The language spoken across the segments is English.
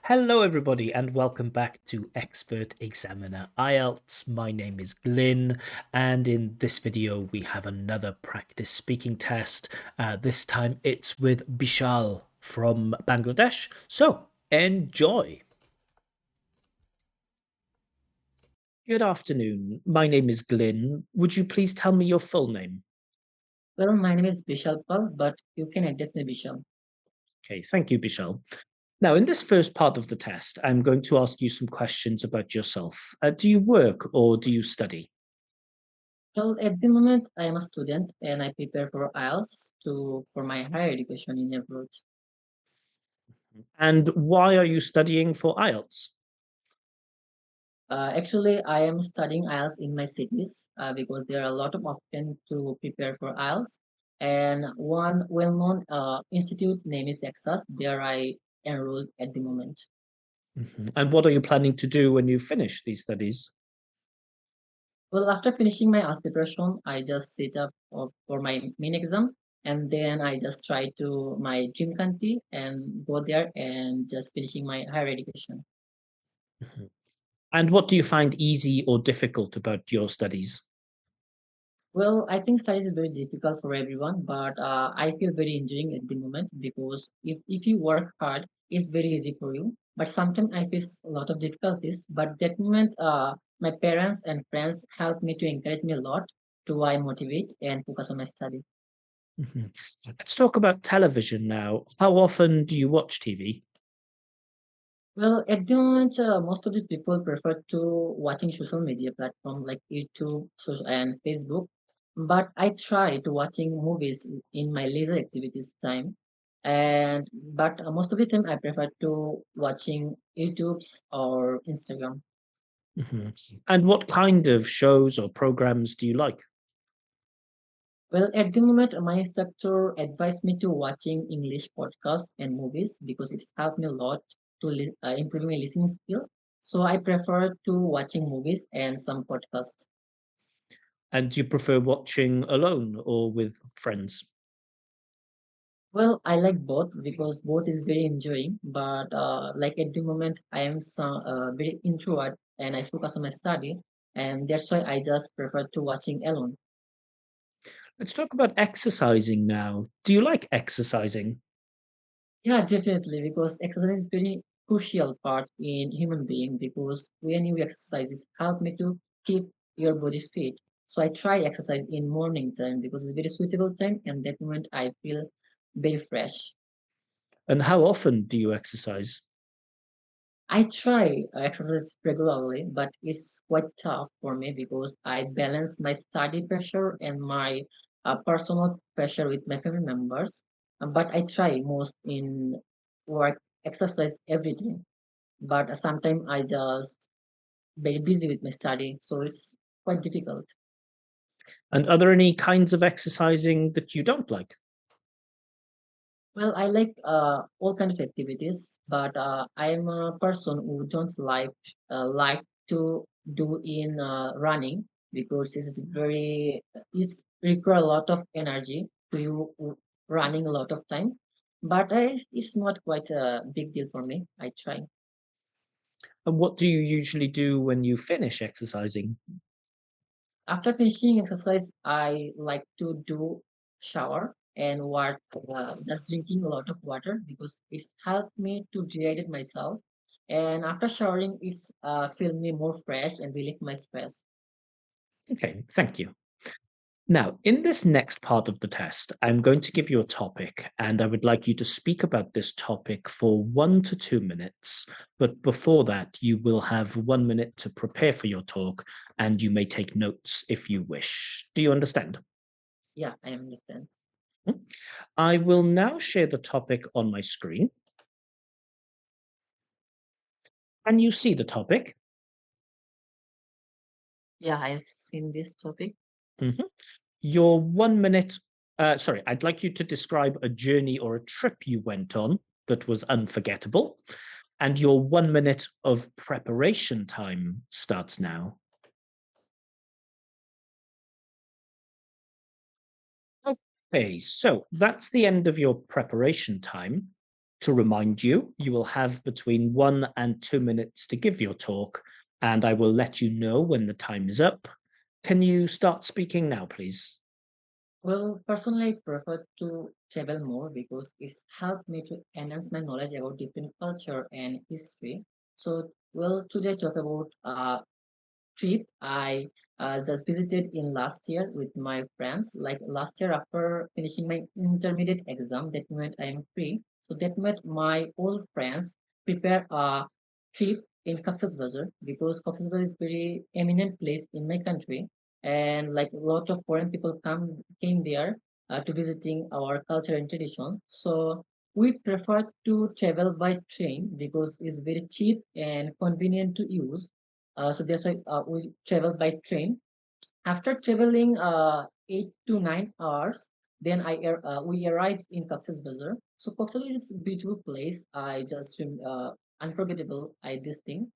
Hello, everybody, and welcome back to Expert Examiner IELTS. My name is Glyn, and in this video, we have another practice speaking test. This time it's with Bishal from Bangladesh. So, enjoy. Good afternoon. My name is Glyn. Would you please tell me your full name? Well, my name is Bishal, but you can address me Bishal. Okay, thank you, Bishal. Now, in this first part of the test, I'm going to ask you some questions about yourself. Do you work or do you study? Well, at the moment, I am a student and I prepare for IELTS for my higher education in abroad. And why are you studying for IELTS? Actually, I am studying IELTS in my cities because there are a lot of options to prepare for IELTS. And one well-known institute name is Texas. There I enrolled at the moment. And what are you planning to do when you finish these studies? Well, after finishing my IELTS preparation, I just sit up for my main exam, and then I just try to my dream country and go there and just finishing my higher education. And what do you find easy or difficult about your studies? Well, I think studies is very difficult for everyone, but I feel very enjoying at the moment because if you work hard, it's very easy for you. But sometimes I face a lot of difficulties. But that moment, my parents and friends help me to encourage me a lot to I motivate and focus on my study. Mhm. Let's talk about television now. How often do you watch TV? Well, at the moment, most of the people prefer to watching social media platform like YouTube and Facebook. But I try to watching movies in my leisure activities time. But most of the time, I prefer to watching YouTube's or Instagram. And what kind of shows or programs do you like? Well, at the moment, my instructor advised me to watching English podcasts and movies because it's helped me a lot to improve my listening skill. So I prefer to watching movies and some podcasts. And do you prefer watching alone or with friends? Well, I like both because both is very enjoying. But like at the moment, I am very introvert and I focus on my study, and that's why I just prefer to watching alone. Let's talk about exercising now. Do you like exercising? Yeah, definitely, because exercise is very crucial part in human being because when you exercise, it help me to keep your body fit. So I try exercise in morning time because it's very suitable time, and that moment I feel very fresh. And how often do you exercise? I try exercise regularly, but it's quite tough for me because I balance my study pressure and my personal pressure with my family members. But I try most in work exercise every day. But sometimes I just very busy with my study, so it's quite difficult. And are there any kinds of exercising that you don't like? Well, I like all kind of activities, but I'm a person who don't like to do in running because it's require a lot of energy to you running a lot of time. But it's not quite a big deal for me. I try. And what do you usually do when you finish exercising? After finishing exercise, I like to do shower and just drinking a lot of water because it's helped me to dehydrate myself. And after showering, it's feel me more fresh and relieve my stress. Okay, thank you. Now, in this next part of the test, I'm going to give you a topic, and I would like you to speak about this topic for 1 to 2 minutes. But before that, you will have 1 minute to prepare for your talk, and you may take notes if you wish. Do you understand? Yeah, I understand. I will now share the topic on my screen. Can you see the topic? Yeah, I've seen this topic. Mhm. Your 1 minute, sorry, I'd like you to describe a journey or a trip you went on that was unforgettable. And your 1 minute of preparation time starts now. Okay, so that's the end of your preparation time. To remind you, you will have between 1 and 2 minutes to give your talk, and I will let you know when the time is up. Can you start speaking now, please? Well, personally, I prefer to travel more because it's helped me to enhance my knowledge about different culture and history. So, well, today talk about trip I just visited in last year with my friends. Like last year, after finishing my intermediate exam, that meant I am free. So that meant my old friends prepare a trip in Cox's Bazar because Cox's Bazar is very eminent place in my country, and like a lot of foreign people came there to visiting our culture and tradition. So we prefer to travel by train because it's very cheap and convenient to use, so that's why we travel by train. After traveling 8 to 9 hours, then we arrived in Cox's Bazar. So Cox's Bazar is a beautiful place. I just unforgettable. I this thing.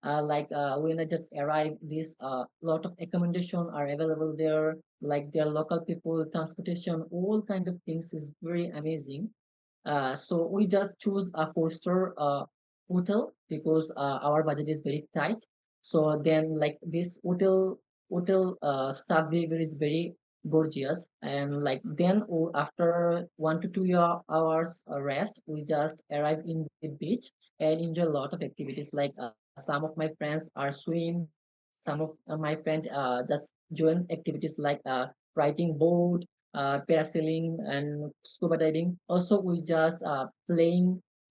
When I just arrived, this lot of accommodation are available there. Like their local people, transportation, all kind of things is very amazing. So we just choose a four-star hotel because our budget is very tight. So then, like this hotel staff behavior is very gorgeous, and like then after 1 to 2 hours rest, we just arrive in the beach and enjoy a lot of activities. Like some of my friends are swim, some of my friends just join activities like riding boat, parasailing, and scuba diving. Also, we just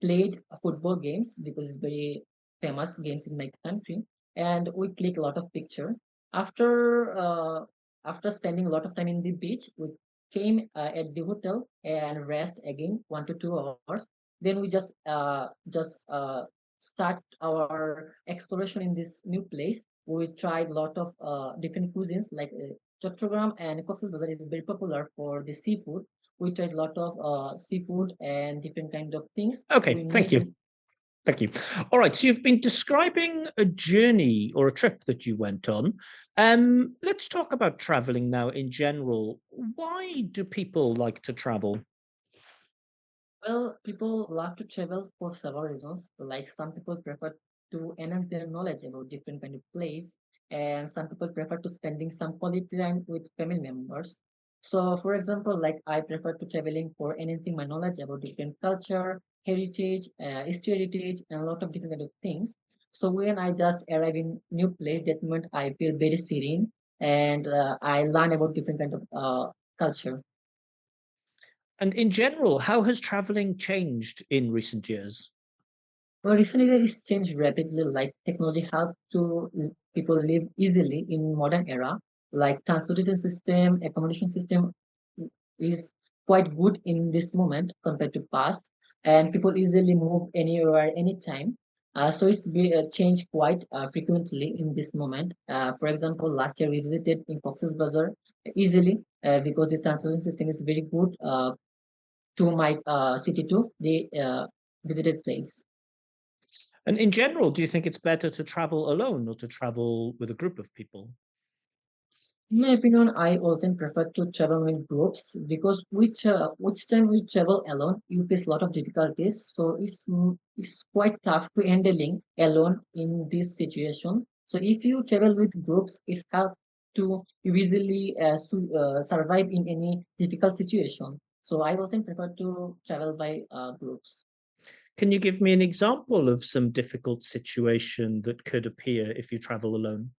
played football games because it's very famous games in my country, and we click a lot of picture. After after spending a lot of time in the beach, we came at the hotel and rest again 1 to 2 hours. Then we just start our exploration in this new place. We tried a lot of different cuisines like Chattogram and Cox's Bazar is very popular for the seafood. We tried a lot of seafood and different kind of things we Okay, thank made you. in. Thank you. All right, so you've been describing a journey or a trip that you went on. Let's talk about traveling now in general. Why do people like to travel? Well, people love to travel for several reasons. Like some people prefer to enhance their knowledge about different kind of place, and some people prefer to spending some quality time with family members. So, for example, like I prefer to traveling for enhancing my knowledge about different culture, heritage, history, heritage, and a lot of different kind of things. So when I just arrive in new place, that meant I feel very serene, and I learn about different kind of culture. And in general, how has traveling changed in recent years? Well, recently it's changed rapidly. Like technology helps to people live easily in modern era. Like transportation system, accommodation system is quite good in this moment compared to past, and people easily move anywhere, anytime. So changed quite frequently in this moment. For example, last year we visited in Cox's Bazar easily because the transportation system is very good to my city to the visited place. And in general, do you think it's better to travel alone or to travel with a group of people? In my opinion, I often prefer to travel with groups because which time we travel alone, you face a lot of difficulties. So it's quite tough to handling alone in this situation. So if you travel with groups, it helps to easily survive in any difficult situation. So I often prefer to travel by groups. Can you give me an example of some difficult situation that could appear if you travel alone?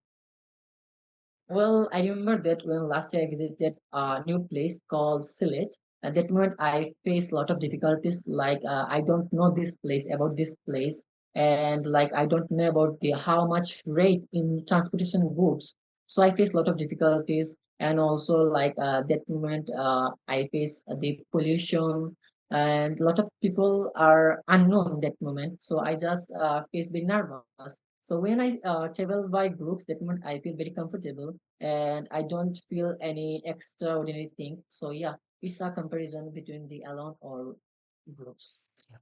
Well, I remember that when last year I visited a new place called Sylhet. At that moment, I faced a lot of difficulties. Like I don't know this place about this place, and like I don't know about the how much rate in transportation goods. So I faced a lot of difficulties, and also like that moment, I faced the pollution, and a lot of people are unknown that moment. So I just faced being nervous. So when I travel by groups, that moment I feel very comfortable and I don't feel any extraordinary thing. So yeah, it's a comparison between the alone or groups.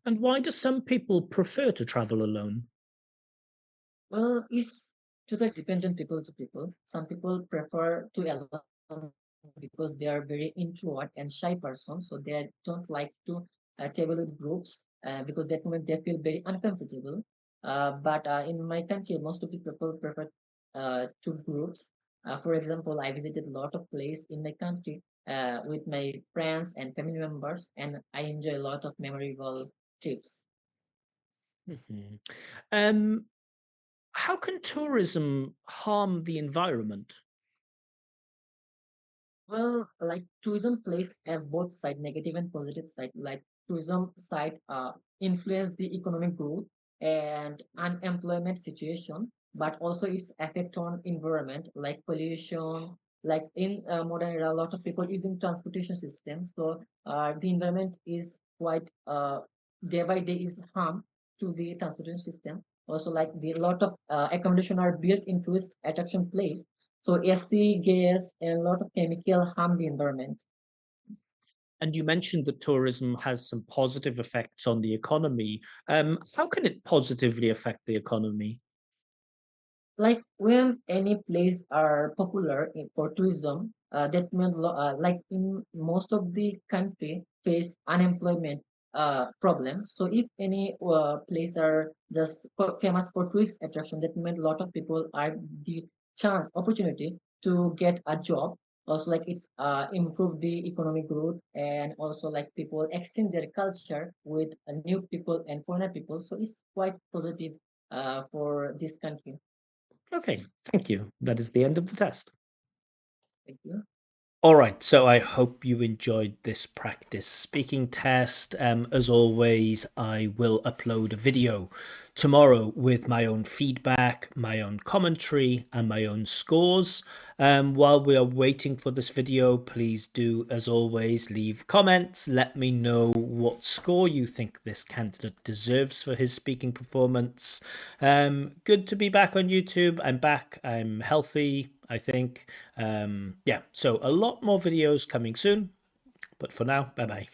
And why do some people prefer to travel alone? Well, it's totally depends on people to people. Some people prefer to alone because they are very introvert and shy person, so they don't like to travel with groups. because that moment they feel very uncomfortable. But in my country, most of the people prefer two groups. For example, I visited a lot of places in my country with my friends and family members, and I enjoy a lot of memorable trips. Mhm. Um, how can tourism harm the environment? Well, like tourism plays have both side, negative and positive side. Like tourism side influence the economic growth and unemployment situation, but also its effect on environment, like pollution. Like in modern era, a lot of people using transportation systems, so the environment is quite day by day is harm to the transportation system. Also, like the lot of accommodation are built in tourist attraction place, so AC, gas, and a lot of chemical harm the environment. And you mentioned that tourism has some positive effects on the economy. How can it positively affect the economy? Like when any place are popular for tourism, that means like in most of the country face unemployment problem. So if any place are just famous for tourist attraction, that means a lot of people are the chance opportunity to get a job. Also, like it's improve the economic growth, and also like people exchange their culture with new people and foreigner people. So it's quite positive for this country. Okay, thank you. That is the end of the test. Thank you. All right, so I hope you enjoyed this practice speaking test. As always, I will upload a video tomorrow with my own feedback, my own commentary, and my own scores. While we are waiting for this video, please do, as always, leave comments. Let me know what score you think this candidate deserves for his speaking performance. Good to be back on YouTube. I'm back. I'm healthy, I think. Yeah, so a lot more videos coming soon. But for now, bye bye.